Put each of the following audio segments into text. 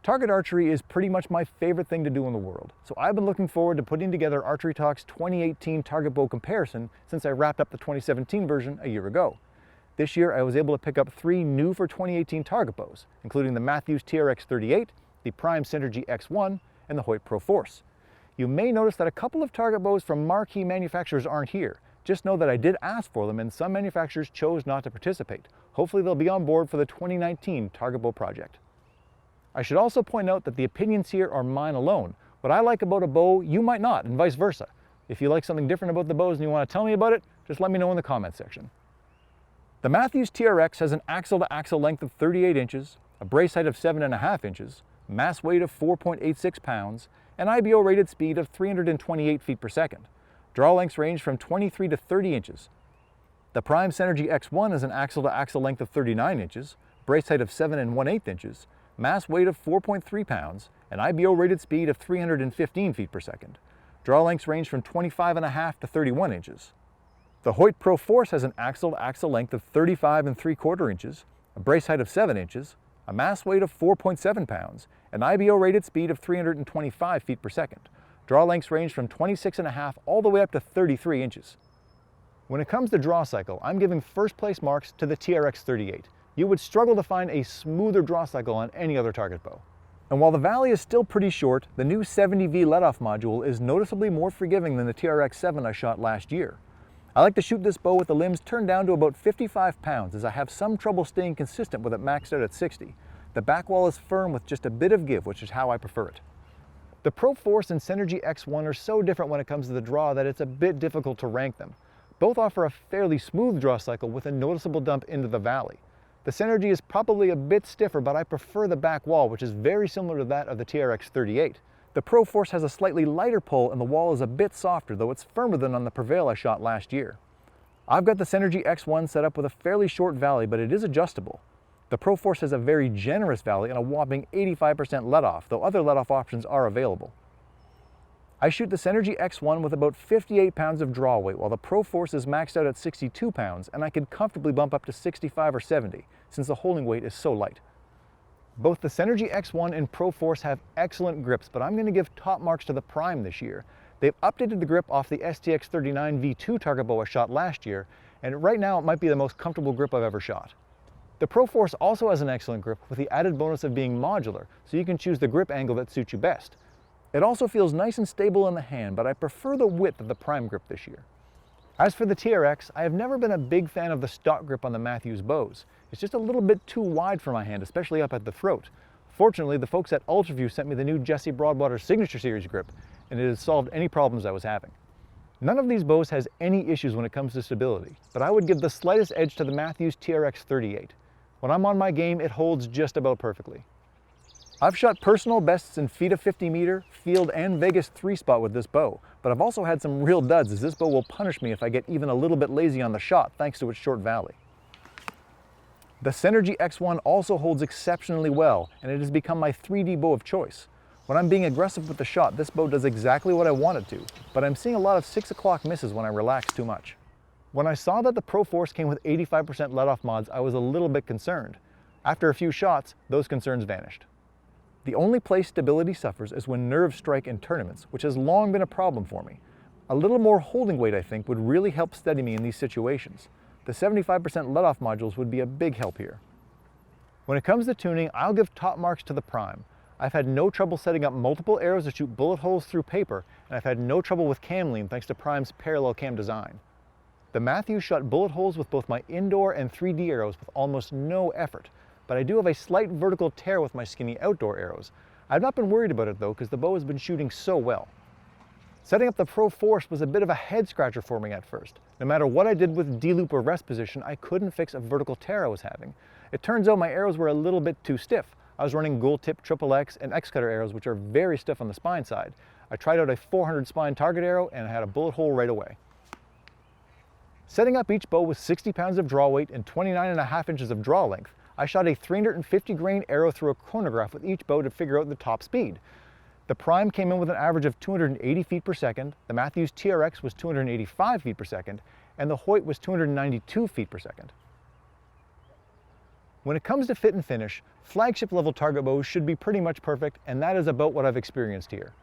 Target archery is pretty much my favorite thing to do in the world, so I've been looking forward to putting together ArcheryTalk's 2018 target bow comparison since I wrapped up the 2017 version a year ago. This year I was able to pick up 3 new for 2018 target bows, including the Mathews TRX 38, the Prime Centergy X1, and the Hoyt Pro Force. You may notice that a couple of target bows from marquee manufacturers aren't here. Just know that I did ask for them and some manufacturers chose not to participate. Hopefully they'll be on board for the 2019 target bow project. I should also point out that the opinions here are mine alone. What I like about a bow, you might not, and vice versa. If you like something different about the bows and you want to tell me about it, just let me know in the comments section. The Mathews TRX has an axle-to-axle length of 38 inches, a brace height of 7.5 inches, mass weight of 4.86 pounds, and IBO rated speed of 328 feet per second. Draw lengths range from 23 to 30 inches. The Prime Centergy X1 has an axle-to-axle length of 39 inches, brace height of 7 1/8 inches, mass weight of 4.3 pounds, and IBO rated speed of 315 feet per second. Draw lengths range from 25.5 to 31 inches. The Hoyt Pro Force has an axle-to-axle length of 35 3/4 inches, a brace height of 7 inches, a mass weight of 4.7 pounds, and IBO rated speed of 325 feet per second. Draw lengths range from 26.5 all the way up to 33 inches. When it comes to draw cycle, I'm giving first place marks to the TRX 38. You would struggle to find a smoother draw cycle on any other target bow. And while the valley is still pretty short, the new 70V let-off module is noticeably more forgiving than the TRX 7 I shot last year. I like to shoot this bow with the limbs turned down to about 55 pounds as I have some trouble staying consistent with it maxed out at 60. The back wall is firm with just a bit of give, which is how I prefer it. The Pro Force and Centergy X1 are so different when it comes to the draw that it's a bit difficult to rank them. Both offer a fairly smooth draw cycle with a noticeable dump into the valley. The Centergy is probably a bit stiffer, but I prefer the back wall, which is very similar to that of the TRX 38. The Pro Force has a slightly lighter pull and the wall is a bit softer, though it's firmer than on the Prevail I shot last year. I've got the Centergy X1 set up with a fairly short valley, but it is adjustable. The Pro Force has a very generous valley and a whopping 85% let-off, though other let-off options are available. I shoot the Centergy X1 with about 58 pounds of draw weight, while the Pro Force is maxed out at 62 pounds, and I could comfortably bump up to 65 or 70, since the holding weight is so light. Both the Centergy X1 and Pro Force have excellent grips, but I'm going to give top marks to the Prime this year. They've updated the grip off the STX39 V2 target bow I shot last year, and right now it might be the most comfortable grip I've ever shot. The Pro Force also has an excellent grip with the added bonus of being modular, so you can choose the grip angle that suits you best. It also feels nice and stable in the hand, but I prefer the width of the Prime grip this year. As for the TRX, I have never been a big fan of the stock grip on the Mathews bows. It's just a little bit too wide for my hand, especially up at the throat. Fortunately, the folks at Ultraview sent me the new Jesse Broadwater Signature Series grip, and it has solved any problems I was having. None of these bows has any issues when it comes to stability, but I would give the slightest edge to the Mathews TRX 38. When I'm on my game, it holds just about perfectly. I've shot personal bests in feet of 50 meter, field, and Vegas 3-spot with this bow, but I've also had some real duds as this bow will punish me if I get even a little bit lazy on the shot thanks to its short valley. The Centergy X1 also holds exceptionally well, and it has become my 3D bow of choice. When I'm being aggressive with the shot, this bow does exactly what I want it to, but I'm seeing a lot of 6 o'clock misses when I relax too much. When I saw that the Pro Force came with 85% let-off mods, I was a little bit concerned. After a few shots, those concerns vanished. The only place stability suffers is when nerves strike in tournaments, which has long been a problem for me. A little more holding weight, I think, would really help steady me in these situations. The 75% let-off modules would be a big help here. When it comes to tuning, I'll give top marks to the Prime. I've had no trouble setting up multiple arrows to shoot bullet holes through paper, and I've had no trouble with cam lean thanks to Prime's parallel cam design. The Mathews shot bullet holes with both my indoor and 3D arrows with almost no effort, but I do have a slight vertical tear with my skinny outdoor arrows. I've not been worried about it though, because the bow has been shooting so well. Setting up the Pro Force was a bit of a head scratcher for me at first. No matter what I did with D-loop or rest position, I couldn't fix a vertical tear I was having. It turns out my arrows were a little bit too stiff. I was running gold tip XXX and X-cutter arrows, which are very stiff on the spine side. I tried out a 400 spine target arrow and I had a bullet hole right away. Setting up each bow with 60 pounds of draw weight and 29.5 inches of draw length, I shot a 350 grain arrow through a chronograph with each bow to figure out the top speed. The Prime came in with an average of 280 feet per second, the Mathews TRX was 285 feet per second, and the Hoyt was 292 feet per second. When it comes to fit and finish, flagship level target bows should be pretty much perfect, and that is about what I've experienced here.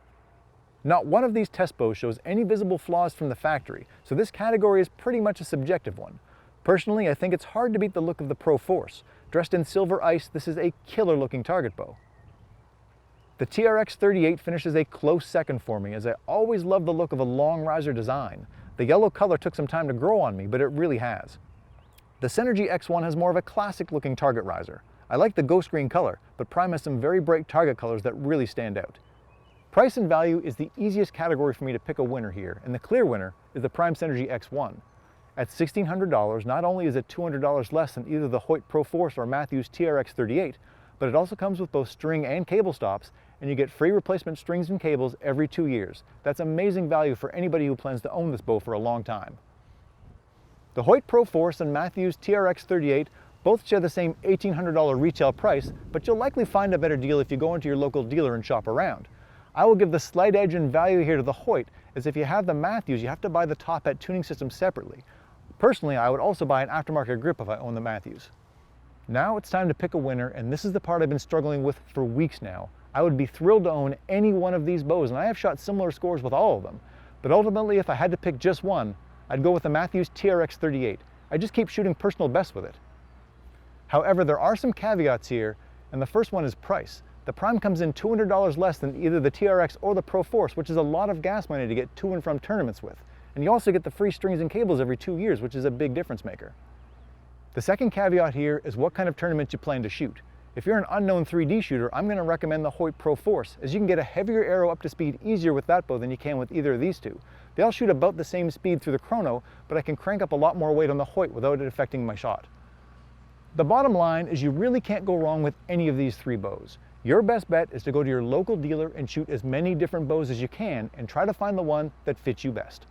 Not one of these test bows shows any visible flaws from the factory, so this category is pretty much a subjective one. Personally, I think it's hard to beat the look of the Pro Force. Dressed in silver ice, this is a killer looking target bow. The TRX 38 finishes a close second for me, as I always loved the look of a long riser design. The yellow color took some time to grow on me, but it really has. The Centergy X1 has more of a classic looking target riser. I like the ghost green color, but Prime has some very bright target colors that really stand out. Price and value is the easiest category for me to pick a winner here, and the clear winner is the Prime Centergy X1. At $1,600, not only is it $200 less than either the Hoyt Pro Force or Mathews TRX 38, but it also comes with both string and cable stops, and you get free replacement strings and cables every 2 years. That's amazing value for anybody who plans to own this bow for a long time. The Hoyt Pro Force and Mathews TRX 38 both share the same $1,800 retail price, but you'll likely find a better deal if you go into your local dealer and shop around. I will give the slight edge in value here to the Hoyt, as if you have the Mathews, you have to buy the top hat tuning system separately. Personally, I would also buy an aftermarket grip if I own the Mathews. Now it's time to pick a winner, and this is the part I've been struggling with for weeks now. I would be thrilled to own any one of these bows, and I have shot similar scores with all of them. But ultimately, if I had to pick just one, I'd go with the Mathews TRX 38. I just keep shooting personal best with it. However, there are some caveats here, and the first one is price. The Prime comes in $200 less than either the TRX or the Pro Force, which is a lot of gas money to get to and from tournaments with. And you also get the free strings and cables every 2 years, which is a big difference maker. The second caveat here is what kind of tournament you plan to shoot. If you're an unknown 3D shooter, I'm going to recommend the Hoyt Pro Force, as you can get a heavier arrow up to speed easier with that bow than you can with either of these two. They all shoot about the same speed through the chrono, but I can crank up a lot more weight on the Hoyt without it affecting my shot. The bottom line is you really can't go wrong with any of these three bows. Your best bet is to go to your local dealer and shoot as many different bows as you can and try to find the one that fits you best.